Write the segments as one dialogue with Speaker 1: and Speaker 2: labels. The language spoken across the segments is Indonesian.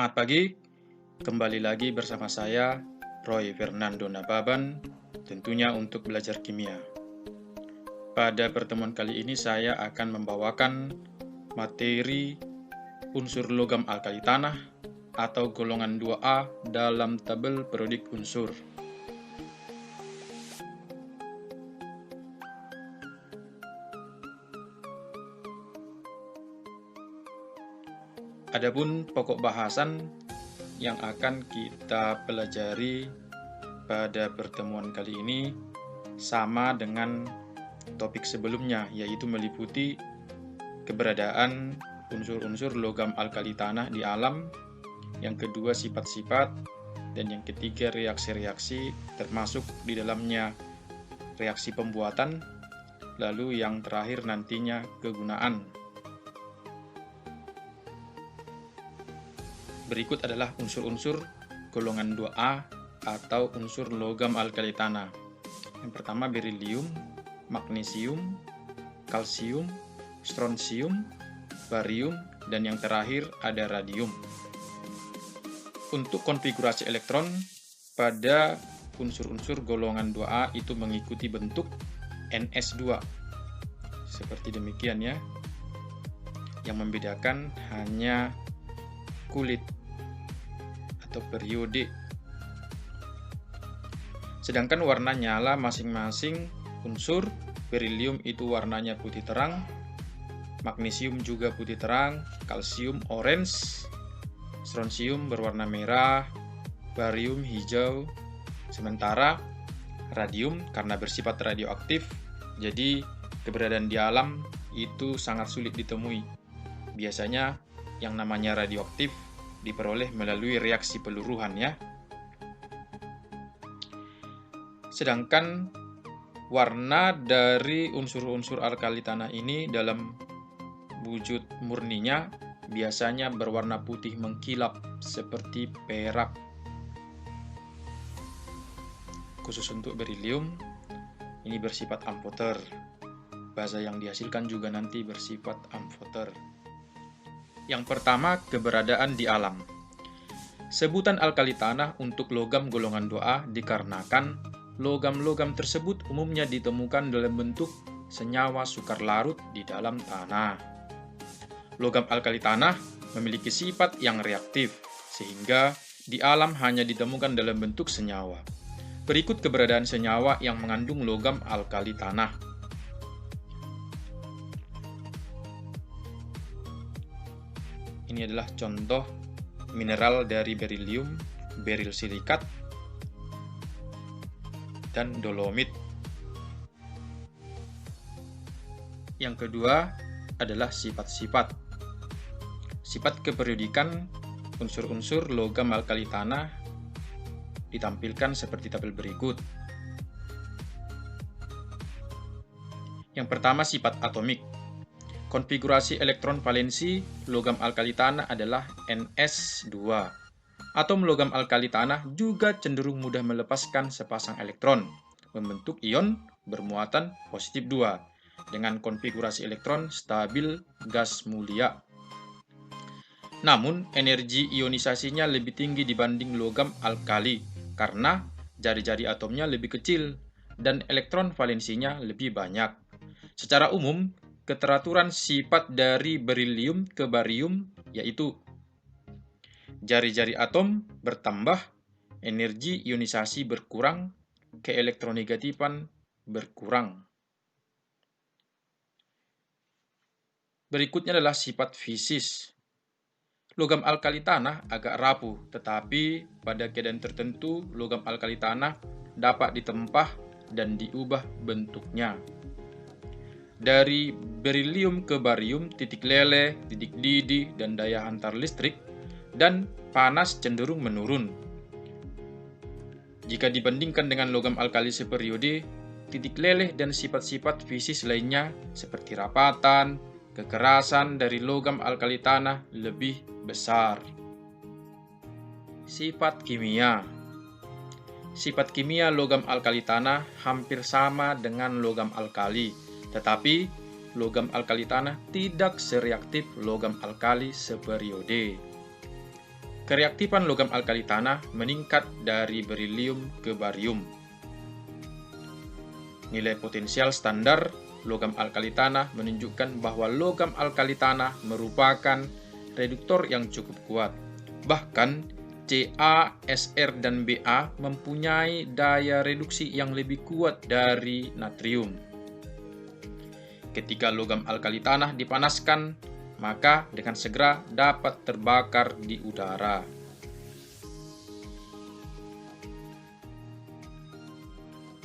Speaker 1: Semangat pagi, kembali lagi bersama saya, Roy Fernando Nababan, tentunya untuk belajar kimia. Pada pertemuan kali ini saya akan membawakan materi unsur logam alkali tanah atau golongan 2A dalam tabel periodik unsur. Adapun pokok bahasan yang akan kita pelajari pada pertemuan kali ini sama dengan topik sebelumnya, yaitu meliputi keberadaan unsur-unsur logam alkali tanah di alam, yang kedua sifat-sifat, dan yang ketiga reaksi-reaksi termasuk di dalamnya reaksi pembuatan, lalu yang terakhir nantinya kegunaan. Berikut adalah unsur-unsur golongan 2A atau unsur logam alkali tanah. Yang pertama berilium, magnesium, kalsium, strontium, barium, dan yang terakhir ada radium. Untuk konfigurasi elektron pada unsur-unsur golongan 2A itu mengikuti bentuk Ns2. Seperti demikian ya. Yang membedakan hanya kulit atau periode. Sedangkan warna nyala masing-masing unsur, berilium itu warnanya putih terang, magnesium juga putih terang, kalsium orange, strontium berwarna merah, barium hijau, sementara radium karena bersifat radioaktif, jadi keberadaan di alam itu sangat sulit ditemui. Biasanya yang namanya radioaktif diperoleh melalui reaksi peluruhan ya. Sedangkan warna dari unsur-unsur alkali tanah ini dalam wujud murninya biasanya berwarna putih mengkilap seperti perak. Khusus untuk berilium ini bersifat amfoter. Baza yang dihasilkan juga nanti bersifat amfoter. Yang pertama, keberadaan di alam. Sebutan alkali tanah untuk logam golongan 2A dikarenakan logam-logam tersebut umumnya ditemukan dalam bentuk senyawa sukar larut di dalam tanah. Logam alkali tanah memiliki sifat yang reaktif, sehingga di alam hanya ditemukan dalam bentuk senyawa. Berikut keberadaan senyawa yang mengandung logam alkali tanah. Ini adalah contoh mineral dari berilium, beril silikat, dan dolomit. Yang kedua adalah sifat-sifat. Sifat keperiodikan unsur-unsur logam alkali tanah ditampilkan seperti tabel berikut. Yang pertama, sifat atomik. Konfigurasi elektron valensi logam alkali tanah adalah Ns2. Atom logam alkali tanah juga cenderung mudah melepaskan sepasang elektron, membentuk ion bermuatan positif 2, dengan konfigurasi elektron stabil gas mulia. Namun, energi ionisasinya lebih tinggi dibanding logam alkali, karena jari-jari atomnya lebih kecil, dan elektron valensinya lebih banyak. Secara umum, keteraturan sifat dari berilium ke barium yaitu jari-jari atom bertambah, energi ionisasi berkurang, keelektronegatifan berkurang. Berikutnya adalah sifat fisis. Logam alkali tanah agak rapuh, tetapi pada keadaan tertentu logam alkali tanah dapat ditempah dan diubah bentuknya. Dari berilium ke barium, titik leleh, titik didih, dan daya hantar listrik dan panas cenderung menurun. Jika dibandingkan dengan logam alkali seperiode, titik leleh dan sifat-sifat fisis lainnya seperti rapatan, kekerasan dari logam alkali tanah lebih besar. Sifat kimia. Sifat kimia logam alkali tanah hampir sama dengan logam alkali, tetapi logam alkali tanah tidak sereaktif logam alkali seperiode. Kereaktifan logam alkali tanah meningkat dari berilium ke barium. Nilai potensial standar logam alkali tanah menunjukkan bahwa logam alkali tanah merupakan reduktor yang cukup kuat. Bahkan Ca, Sr, dan Ba mempunyai daya reduksi yang lebih kuat dari natrium. Ketika logam alkali tanah dipanaskan, maka dengan segera dapat terbakar di udara.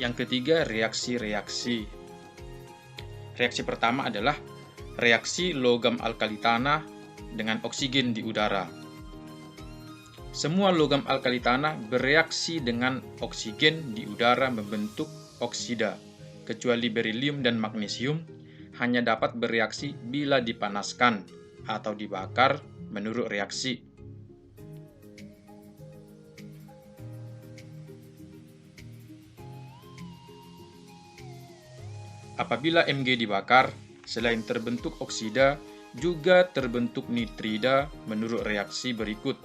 Speaker 1: Yang ketiga, reaksi-reaksi. Reaksi pertama adalah reaksi logam alkali tanah dengan oksigen di udara. Semua logam alkali tanah bereaksi dengan oksigen di udara membentuk oksida, kecuali berilium dan magnesium hanya dapat bereaksi bila dipanaskan atau dibakar menurut reaksi. Apabila Mg dibakar, selain terbentuk oksida, juga terbentuk nitrida menurut reaksi berikut.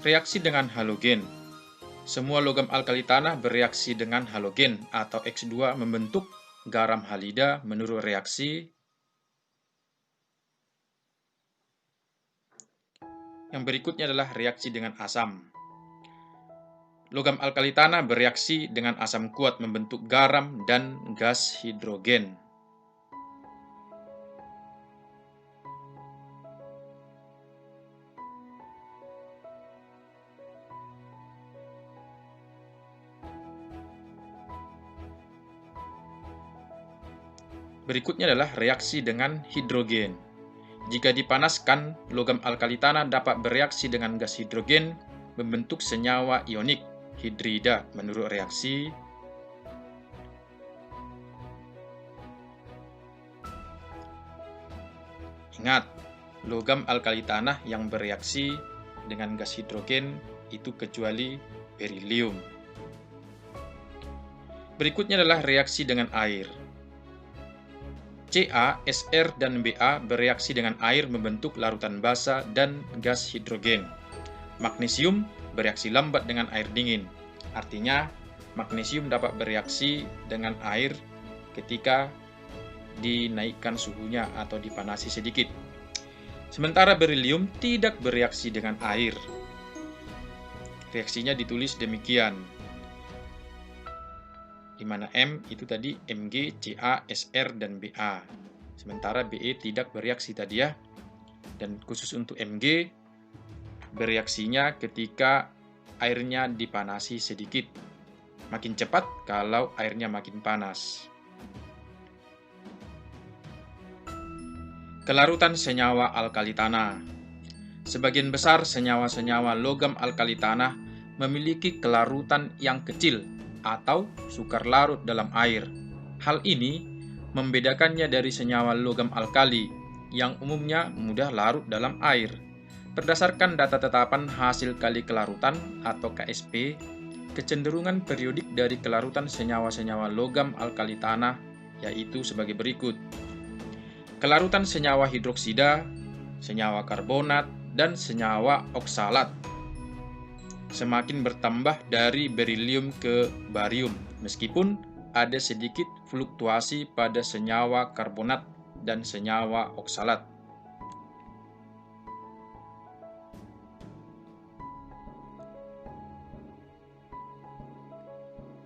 Speaker 1: Reaksi dengan halogen. Semua logam alkali tanah bereaksi dengan halogen atau X2 membentuk garam halida menurut reaksi. Yang berikutnya adalah reaksi dengan asam. Logam alkali tanah bereaksi dengan asam kuat membentuk garam dan gas hidrogen. Berikutnya adalah reaksi dengan hidrogen. Jika dipanaskan, logam alkali tanah dapat bereaksi dengan gas hidrogen membentuk senyawa ionik hidrida menurut reaksi. Ingat, logam alkali tanah yang bereaksi dengan gas hidrogen itu kecuali berilium. Berikutnya adalah reaksi dengan air. Ca, Sr, dan Ba bereaksi dengan air membentuk larutan basa dan gas hidrogen. Magnesium bereaksi lambat dengan air dingin. Artinya, magnesium dapat bereaksi dengan air ketika dinaikkan suhunya atau dipanasi sedikit. Sementara berilium tidak bereaksi dengan air. Reaksinya ditulis demikian, di mana M itu tadi Mg, Ca, Sr, dan Ba. Sementara Be tidak bereaksi tadi ya. Dan khusus untuk Mg, bereaksinya ketika airnya dipanasi sedikit. Makin cepat kalau airnya makin panas. Kelarutan senyawa alkali tanah. Sebagian besar senyawa-senyawa logam alkali tanah memiliki kelarutan yang kecil atau sukar larut dalam air. Hal ini membedakannya dari senyawa logam alkali yang umumnya mudah larut dalam air. Berdasarkan data tetapan hasil kali kelarutan atau KSP, kecenderungan periodik dari kelarutan senyawa-senyawa logam alkali tanah yaitu sebagai berikut. Kelarutan senyawa hidroksida, senyawa karbonat, dan senyawa oksalat semakin bertambah dari berilium ke barium, meskipun ada sedikit fluktuasi pada senyawa karbonat dan senyawa oksalat.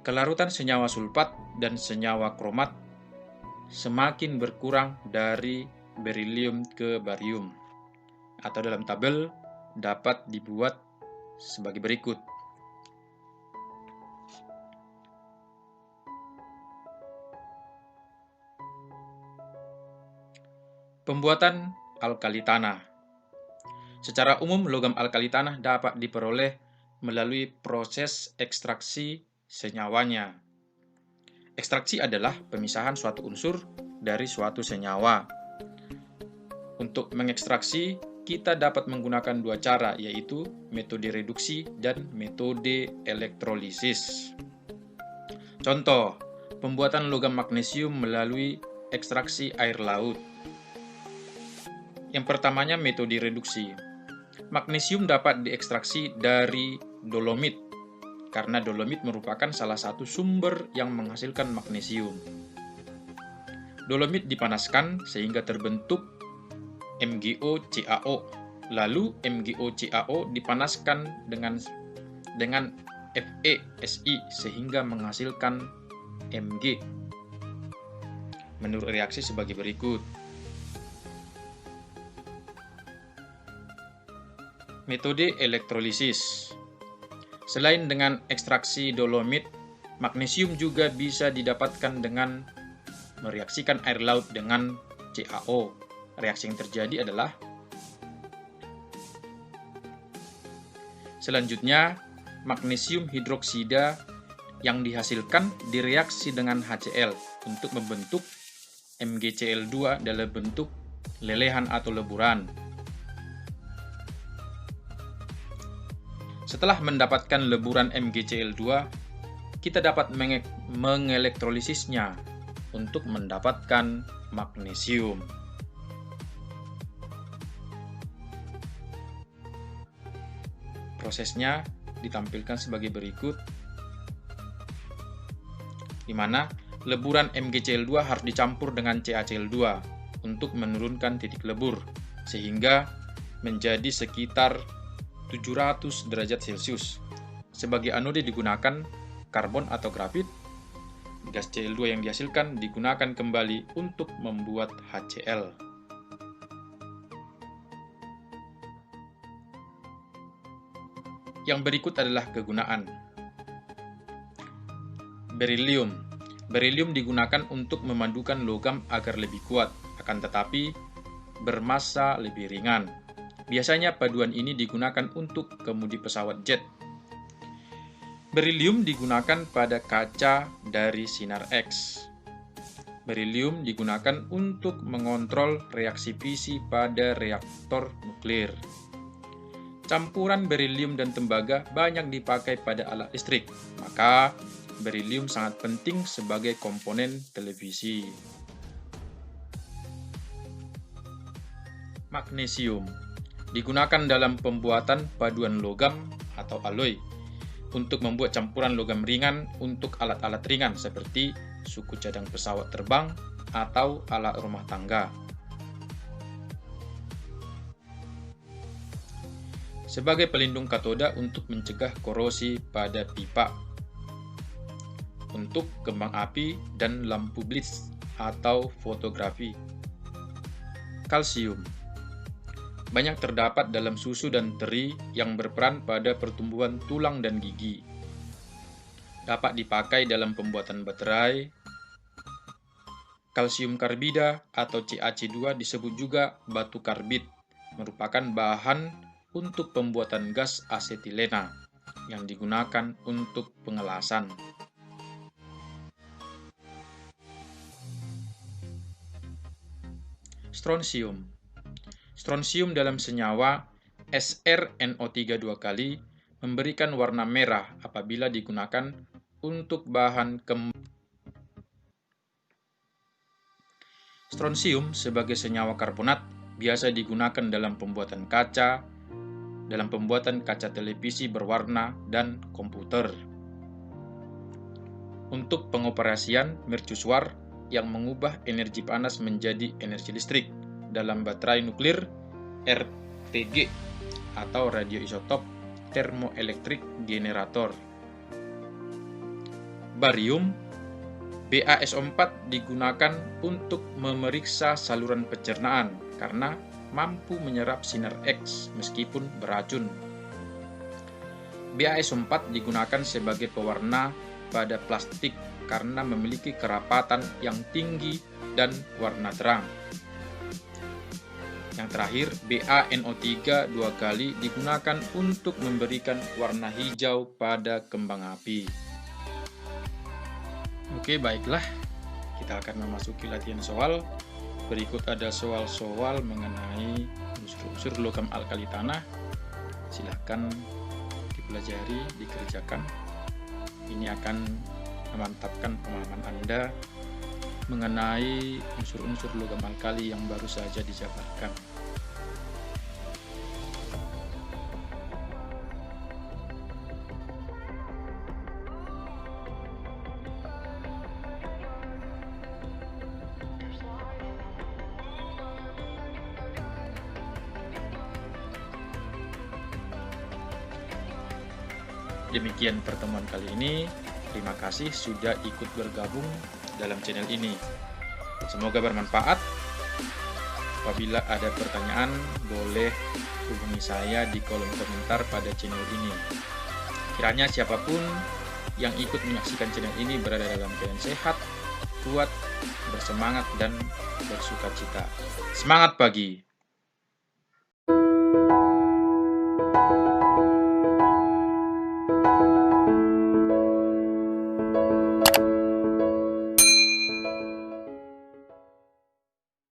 Speaker 1: Kelarutan senyawa sulfat dan senyawa kromat semakin berkurang dari berilium ke barium, atau dalam tabel dapat dibuat sebagai berikut. Pembuatan alkali tanah. Secara umum, logam alkali tanah dapat diperoleh melalui proses ekstraksi senyawanya. Ekstraksi adalah pemisahan suatu unsur dari suatu senyawa. Untuk mengekstraksi, kita dapat menggunakan dua cara, yaitu metode reduksi dan metode elektrolisis. Contoh, pembuatan logam magnesium melalui ekstraksi air laut. Yang pertamanya metode reduksi. Magnesium dapat diekstraksi dari dolomit, karena dolomit merupakan salah satu sumber yang menghasilkan magnesium. Dolomit dipanaskan sehingga terbentuk MgO-CaO. Lalu MgO-CaO dipanaskan dengan FeSi sehingga menghasilkan Mg. Menurut reaksi sebagai berikut. Metode elektrolisis. Selain dengan ekstraksi dolomit, magnesium juga bisa didapatkan dengan mereaksikan air laut dengan CaO. Reaksi yang terjadi adalah selanjutnya magnesium hidroksida yang dihasilkan direaksi dengan HCl untuk membentuk MgCl2 dalam bentuk lelehan atau leburan. Setelah mendapatkan leburan MgCl2, kita dapat mengelektrolisisnya untuk mendapatkan magnesium. Prosesnya ditampilkan sebagai berikut, di mana leburan MgCl2 harus dicampur dengan CaCl2 untuk menurunkan titik lebur, sehingga menjadi sekitar 700 derajat Celcius. Sebagai anode digunakan karbon atau grafit. Gas Cl2 yang dihasilkan digunakan kembali untuk membuat HCl. Yang berikut adalah kegunaan. Berilium. Berilium digunakan untuk memadukan logam agar lebih kuat, akan tetapi bermassa lebih ringan. Biasanya paduan ini digunakan untuk kemudi pesawat jet. Berilium digunakan pada kaca dari sinar X. Berilium digunakan untuk mengontrol reaksi fisi pada reaktor nuklir. Campuran berilium dan tembaga banyak dipakai pada alat listrik, maka berilium sangat penting sebagai komponen televisi. Magnesium digunakan dalam pembuatan paduan logam atau alloy untuk membuat campuran logam ringan untuk alat-alat ringan seperti suku cadang pesawat terbang atau alat rumah tangga. Sebagai pelindung katoda untuk mencegah korosi pada pipa, untuk kembang api dan lampu blitz atau fotografi. Kalsium banyak terdapat dalam susu dan teri yang berperan pada pertumbuhan tulang dan gigi. Dapat dipakai dalam pembuatan baterai. Kalsium karbida atau CaC2 disebut juga batu karbit, merupakan bahan untuk pembuatan gas asetilena yang digunakan untuk pengelasan. Strontium. Strontium dalam senyawa SrNO3 2 kali memberikan warna merah apabila digunakan untuk bahan Strontium sebagai senyawa karbonat biasa digunakan dalam pembuatan kaca televisi berwarna dan komputer. Untuk pengoperasian mercusuar yang mengubah energi panas menjadi energi listrik dalam baterai nuklir RTG atau radioisotop thermoelectric generator. Barium BaSO4 digunakan untuk memeriksa saluran pencernaan karena mampu menyerap sinar X meskipun beracun. BaSO4 digunakan sebagai pewarna pada plastik karena memiliki kerapatan yang tinggi dan warna terang. Yang terakhir, BaNO3 2 kali digunakan untuk memberikan warna hijau pada kembang api. Oke, baiklah. Kita akan memasuki latihan soal. Berikut ada soal-soal mengenai unsur-unsur logam alkali tanah. Silakan dipelajari, dikerjakan. Ini akan memantapkan pemahaman Anda mengenai unsur-unsur logam alkali yang baru saja dijabarkan. Demikian pertemuan kali ini. Terima kasih sudah ikut bergabung dalam channel ini. Semoga bermanfaat. Apabila ada pertanyaan, boleh hubungi saya di kolom komentar pada channel ini. Kiranya siapapun yang ikut menyaksikan channel ini berada dalam keadaan sehat, kuat, bersemangat, dan bersukacita. Semangat pagi!